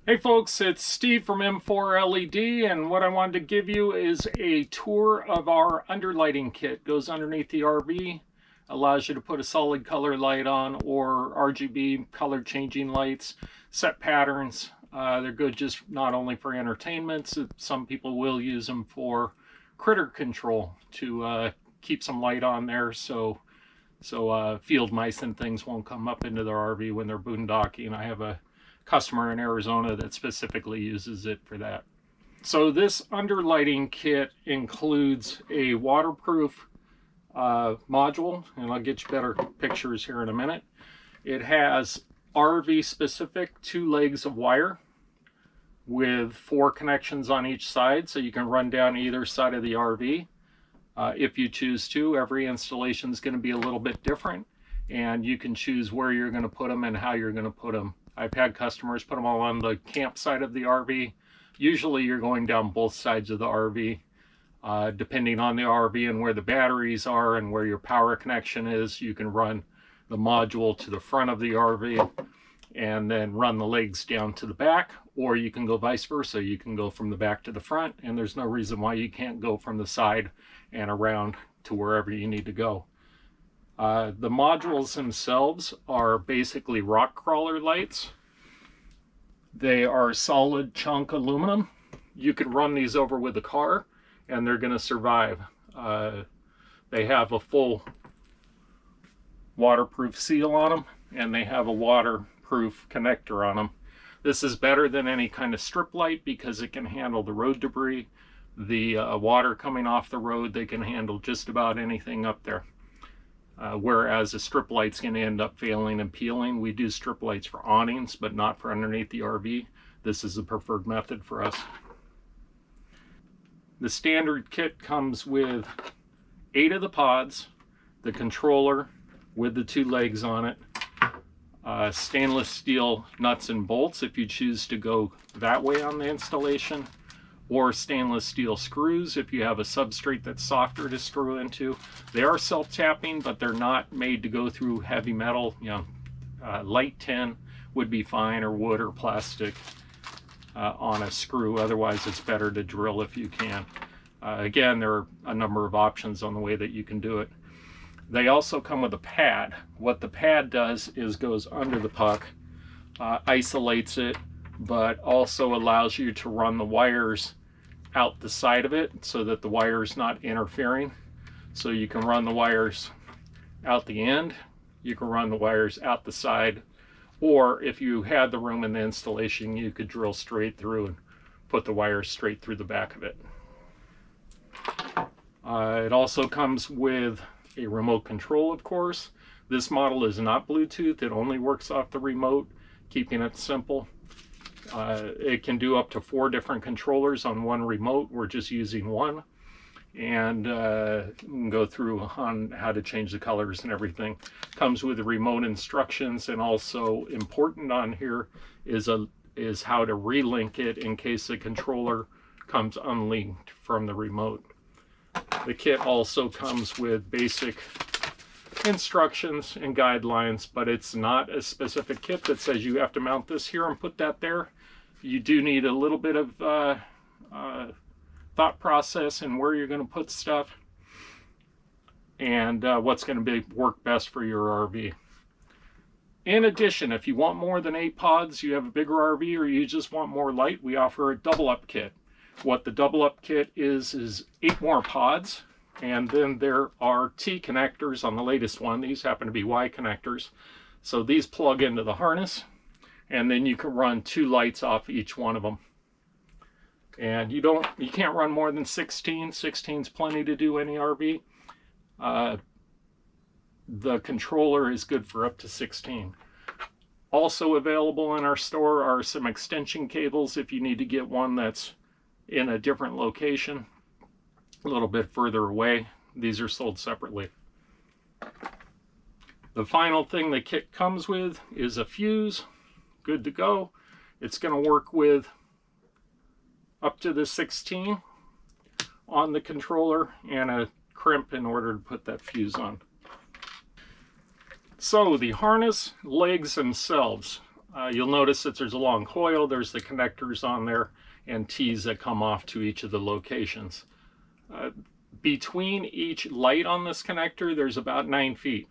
Hey folks, it's Steve from M4LED, and what I wanted to give you is a tour of our underlighting kit. Goes underneath the RV, allows you to put a solid color light on or RGB color changing lights, set patterns. They're good just not only for entertainment, some people will use them for critter control to keep some light on there so field mice and things won't come up into their RV when they're boondocking. I have a customer in Arizona that specifically uses it for that. So this underlighting kit includes a waterproof module, and I'll get you better pictures here in a minute. It has RV specific 2 legs of wire with 4 connections on each side, so you can run down either side of the RV if you choose to. Every installation is going to be a little bit different, and you can choose where you're going to put them and how you're going to put them. I've had customers put them all on the campsite of the RV. Usually you're going down both sides of the RV. Depending on the RV and where the batteries are and where your power connection is, you can run the module to the front of the RV and then run the legs down to the back, or you can go vice versa. You can go from the back to the front, and there's no reason why you can't go from the side and around to wherever you need to go. The modules themselves are basically rock crawler lights. They are solid chunk aluminum. You could run these over with a car and they're going to survive. They have a full waterproof seal on them, and they have a waterproof connector on them. This is better than any kind of strip light because it can handle the road debris, the water coming off the road. They can handle just about anything up there. Whereas a strip light's going to end up failing and peeling. We do strip lights for awnings, but not for underneath the RV. This is the preferred method for us. The standard kit comes with 8 of the pods, the controller with the 2 legs on it, stainless steel nuts and bolts if you choose to go that way on the installation, or stainless steel screws if you have a substrate that's softer to screw into. They are self-tapping, but they're not made to go through heavy metal. Light tin would be fine, or wood or plastic on a screw. Otherwise, it's better to drill if you can. Again, there are a number of options on the way that you can do it. They also come with a pad. What the pad does is goes under the puck, isolates it, but also allows you to run the wires out the side of it so that the wire is not interfering. So you can run the wires out the end, you can run the wires out the side, or if you had the room in the installation, you could drill straight through and put the wires straight through the back of it. It also comes with a remote control, of course. This model is not Bluetooth, it only works off the remote, keeping it simple. It can do up to 4 different controllers on one remote. We're just using one, and you can go through on how to change the colors and everything. Comes with the remote instructions, and also important on here is how to relink it in case the controller comes unlinked from the remote. The kit also comes with basic instructions and guidelines, but it's not a specific kit that says you have to mount this here and put that there. You do need a little bit of thought process in where you're going to put stuff and what's going to work best for your RV. In addition, if you want more than 8 pods, you have a bigger RV, or you just want more light, we offer a double up kit. What the double up kit is 8 more pods. And then there are T connectors on the latest one. These happen to be Y connectors. So these plug into the harness, and then you can run 2 lights off each one of them. And you can't run more than 16. 16 is plenty to do any RV. The controller is good for up to 16. Also available in our store are some extension cables if you need to get one that's in a different location, a little bit further away. These are sold separately. The final thing the kit comes with is a fuse. Good to go. It's going to work with up to the 16 on the controller and a crimp in order to put that fuse on. So the harness legs themselves, You'll notice that there's a long coil, there's the connectors on there, and T's that come off to each of the locations. Between each light on this connector, there's about 9 feet.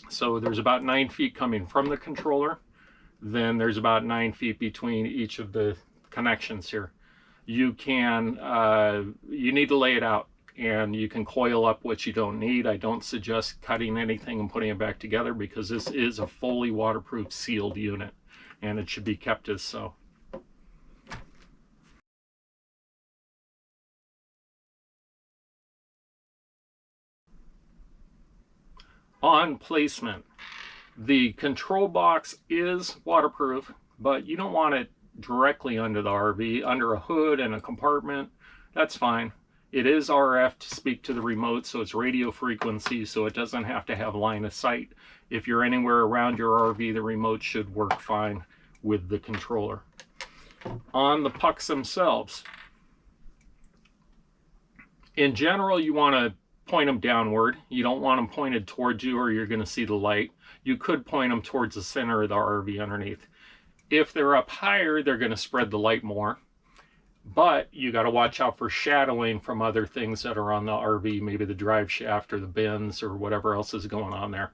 So there's about 9 feet coming from the controller. Then there's about 9 feet between each of the connections here. You need to lay it out, and you can coil up what you don't need. I don't suggest cutting anything and putting it back together because this is a fully waterproof sealed unit, and it should be kept as so. On placement, the control box is waterproof, but you don't want it directly under the RV, under a hood and a compartment. That's fine. It is RF to speak to the remote, so it's radio frequency, so it doesn't have to have line of sight. If you're anywhere around your RV, the remote should work fine with the controller. On the pucks themselves, in general, you want to point them downward. You don't want them pointed towards you or you're going to see the light. You could point them towards the center of the RV underneath. If they're up higher, they're going to spread the light more. But you got to watch out for shadowing from other things that are on the RV, maybe the drive shaft or the bins or whatever else is going on there.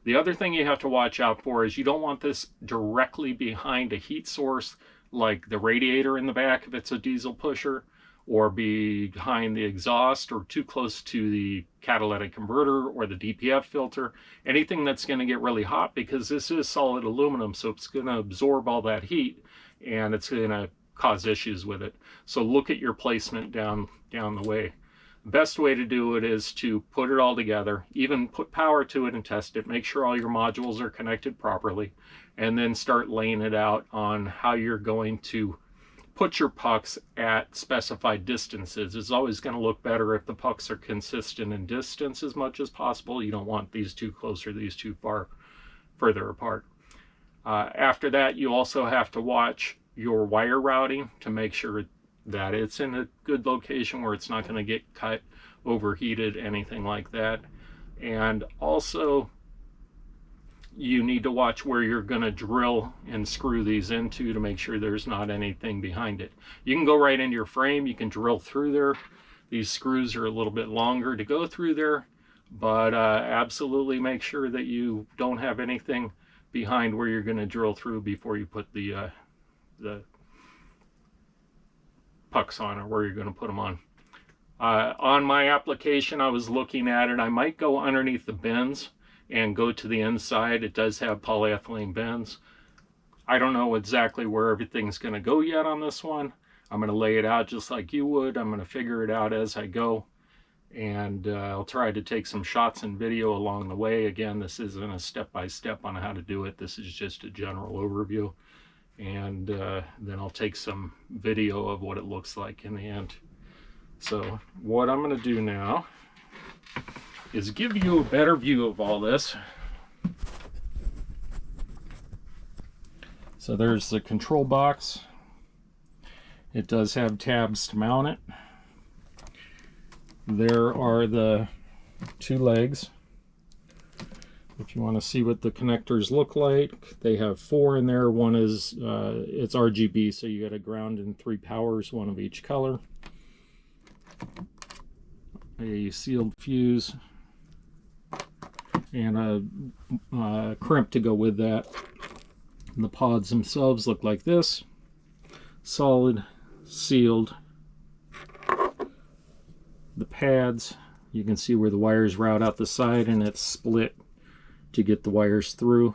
The other thing you have to watch out for is you don't want this directly behind a heat source like the radiator in the back if it's a diesel pusher, or behind the exhaust, or too close to the catalytic converter or the DPF filter. Anything that's going to get really hot, because this is solid aluminum, so it's going to absorb all that heat and it's going to cause issues with it. So look at your placement down the way. Best way to do it is to put it all together, even put power to it and test it, make sure all your modules are connected properly, and then start laying it out on how you're going to put your pucks at specified distances. It's always going to look better if the pucks are consistent in distance as much as possible. You don't want these too close or these too further apart. After that, you also have to watch your wire routing to make sure that it's in a good location where it's not going to get cut, overheated, anything like that. And also, you need to watch where you're going to drill and screw these into to make sure there's not anything behind it. You can go right into your frame, you can drill through there. These screws are a little bit longer to go through there, but absolutely make sure that you don't have anything behind where you're going to drill through before you put the pucks on, or where you're going to put them on. On my application, I was looking at it. I might go underneath the bins and go to the inside. It does have polyethylene bins. I don't know exactly where everything's going to go yet on this one. I'm going to lay it out just like you would. I'm going to figure it out as I go, and I'll try to take some shots and video along the way. Again, this isn't a step-by-step on how to do it. This is just a general overview, and then I'll take some video of what it looks like in the end. So what I'm going to do now is give you a better view of all this. So there's the control box. It does have tabs to mount it. There are the two legs. If you want to see what the connectors look like, they have 4 in there. One is, it's RGB, so you got a ground and 3 powers, one of each color. A sealed fuse, and a crimp to go with that. And the pods themselves look like this. Solid, sealed. The pads, you can see where the wires route out the side, and it's split to get the wires through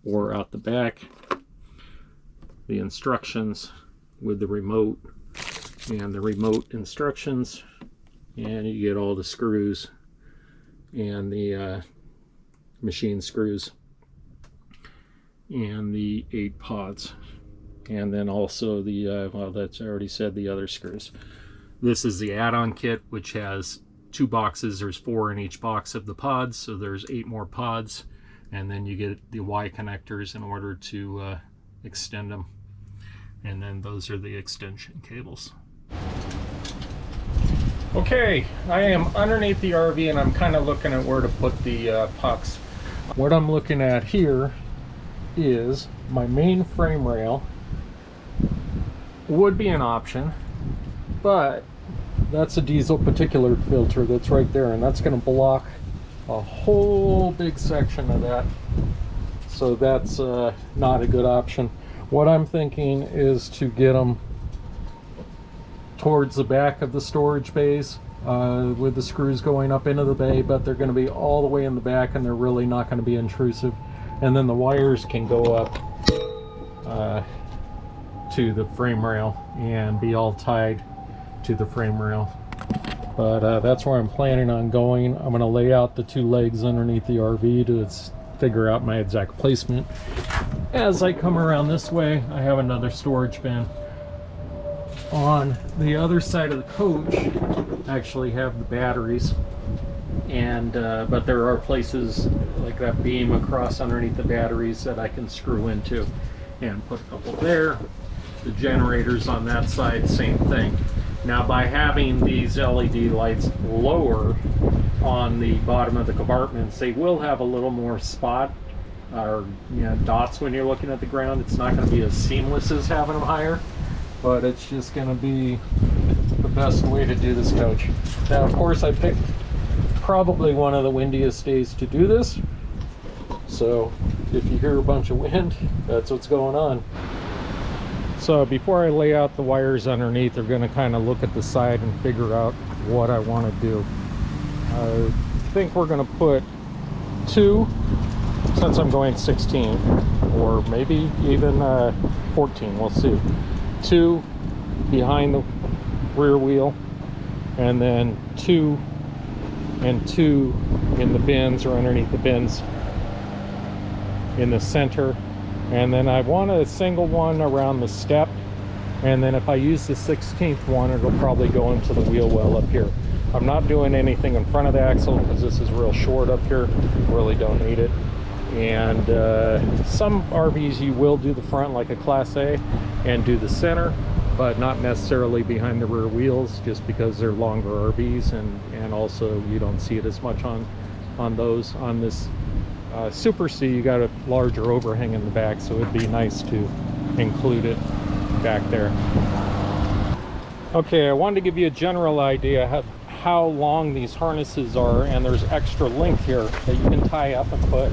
or out the back. The instructions with the remote, and the remote instructions, and you get all the screws and the machine screws and the 8 pods, and then also the well, that's I already said, the other screws. This is the add-on kit, which has 2 boxes. There's 4 in each box of the pods, so there's 8 more pods, and then you get the Y connectors in order to extend them, and then those are the extension cables. Okay, I am underneath the RV, and I'm kind of looking at where to put the pucks. What I'm looking at here is my main frame rail would be an option, but that's a diesel particulate filter that's right there, and that's going to block a whole big section of that. So that's not a good option. What I'm thinking is to get them towards the back of the storage bays with the screws going up into the bay, but they're going to be all the way in the back and they're really not going to be intrusive. And then the wires can go up to the frame rail and be all tied to the frame rail. But that's where I'm planning on going. I'm going to lay out the two legs underneath the RV to figure out my exact placement. As I come around this way, I have another storage bin. On the other side of the coach, I actually have the batteries, and but there are places like that beam across underneath the batteries that I can screw into and put a couple there. The generators on that side, same thing. Now, by having these LED lights lower on the bottom of the compartments, they will have a little more spot or dots when you're looking at the ground. It's not going to be as seamless as having them higher, but it's just going to be the best way to do this coach. Now, of course, I picked probably one of the windiest days to do this, so if you hear a bunch of wind, that's what's going on. So before I lay out the wires underneath, they're going to kind of look at the side and figure out what I want to do. I think we're going to put 2, since I'm going 16, or maybe even 14, we'll see. 2 behind the rear wheel, and then 2 and 2 in the bins or underneath the bins in the center. And then I want a single one around the step, and then if I use the 16th one, it'll probably go into the wheel well up here. I'm not doing anything in front of the axle because this is real short up here, really don't need it. And some RVs you will do the front like a Class A and do the center, but not necessarily behind the rear wheels, just because they're longer RVs, and also you don't see it as much on those. On this Super C, you got a larger overhang in the back, so it'd be nice to include it back there. Okay, I wanted to give you a general idea of how long these harnesses are, and there's extra length here that you can tie up and put,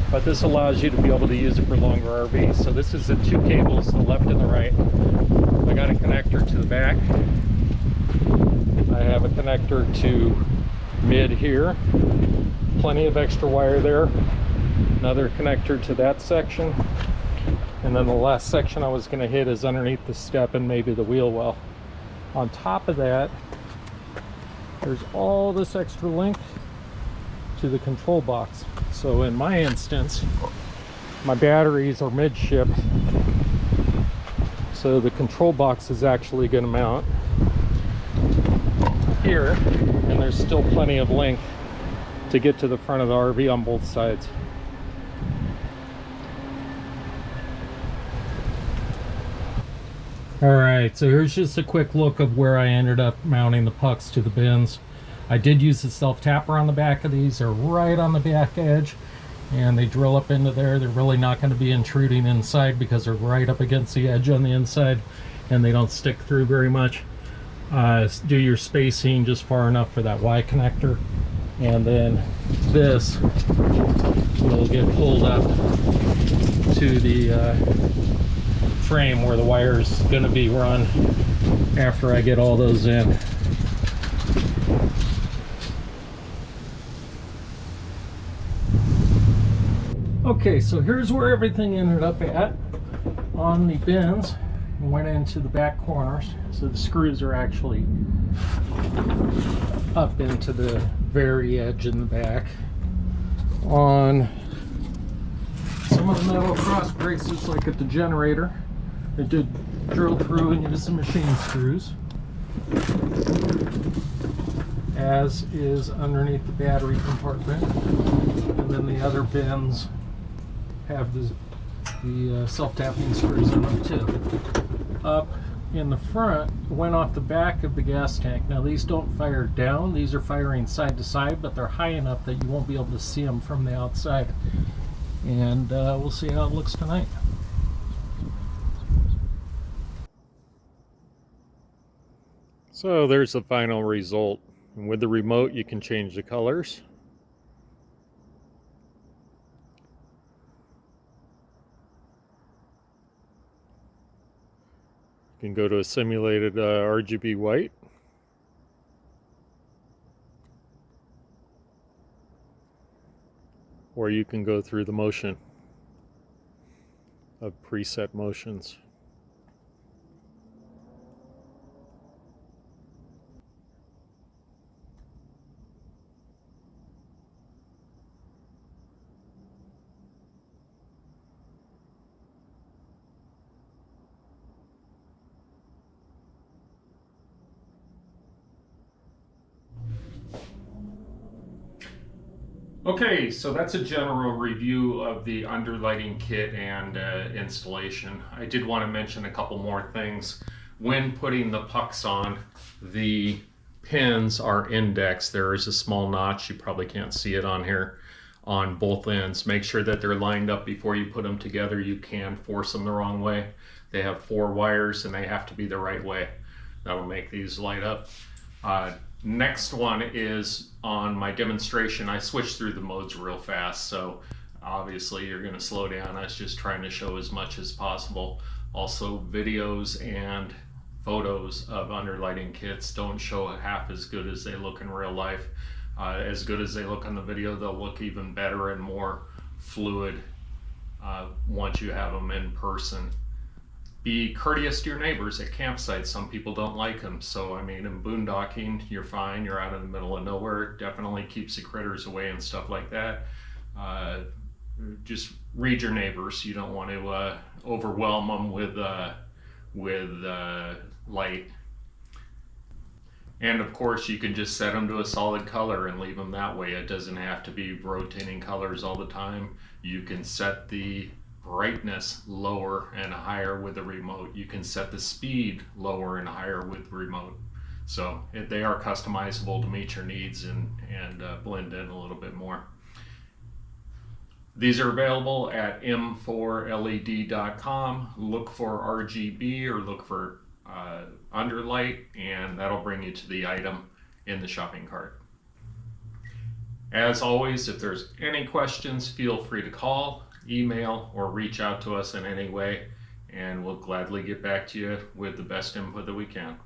but this allows you to be able to use it for longer RVs. So this is the 2 cables, the left and the right. I got a connector to the back. I have a connector to mid here. Plenty of extra wire there. Another connector to that section. And then the last section I was going to hit is underneath the step and maybe the wheel well. On top of that, there's all this extra length to the control box. So in my instance, my batteries are midship, so the control box is actually going to mount here, and there's still plenty of length to get to the front of the RV on both sides. Alright, so here's just a quick look of where I ended up mounting the pucks to the bins. I did use the self-tapper on the back of these. They're right on the back edge, and they drill up into there. They're really not going to be intruding inside because they're right up against the edge on the inside, and they don't stick through very much. Do your spacing just far enough for that Y connector, and then this will get pulled up to the frame where the wire's going to be run after I get all those in. Okay, so here's where everything ended up at on the bins. Went into the back corners, so the screws are actually up into the very edge in the back. On some of the metal cross braces, like at the generator, it did drill through and use some machine screws, as is underneath the battery compartment. And then the other bins have the self-tapping screws in them too. Up in the front, went off the back of the gas tank. Now these don't fire down, these are firing side to side, but they're high enough that you won't be able to see them from the outside. and we'll see how it looks tonight. So there's the final result. And with the remote, you can change the colors. You can go to a simulated RGB white. Or you can go through the motion of preset motions. Okay, so that's a general review of the underlighting kit and installation. I did want to mention a couple more things. When putting the pucks on, the pins are indexed. There is a small notch, you probably can't see it on here, on both ends. Make sure that they're lined up before you put them together. You can force them the wrong way. They have 4 wires and they have to be the right way. That'll make these light up. Next one is on my demonstration. I switched through the modes real fast, so obviously you're going to slow down. I was just trying to show as much as possible. Also, videos and photos of underlighting kits don't show half as good as they look in real life. As good as they look on the video, they'll look even better and more fluid once you have them in person. Be courteous to your neighbors at campsites. Some people don't like them. So, I mean, in boondocking, you're fine. You're out in the middle of nowhere. Definitely keeps the critters away and stuff like that. Just read your neighbors. You don't want to overwhelm them with light. And of course, you can just set them to a solid color and leave them that way. It doesn't have to be rotating colors all the time. You can set the brightness lower and higher with the remote. You can set the speed lower and higher with the remote. So they are customizable to meet your needs and blend in a little bit more. These are available at m4led.com. Look for RGB or look for Underlight, and that'll bring you to the item in the shopping cart. As always, if there's any questions, feel free to call, email, or reach out to us in any way, and we'll gladly get back to you with the best input that we can.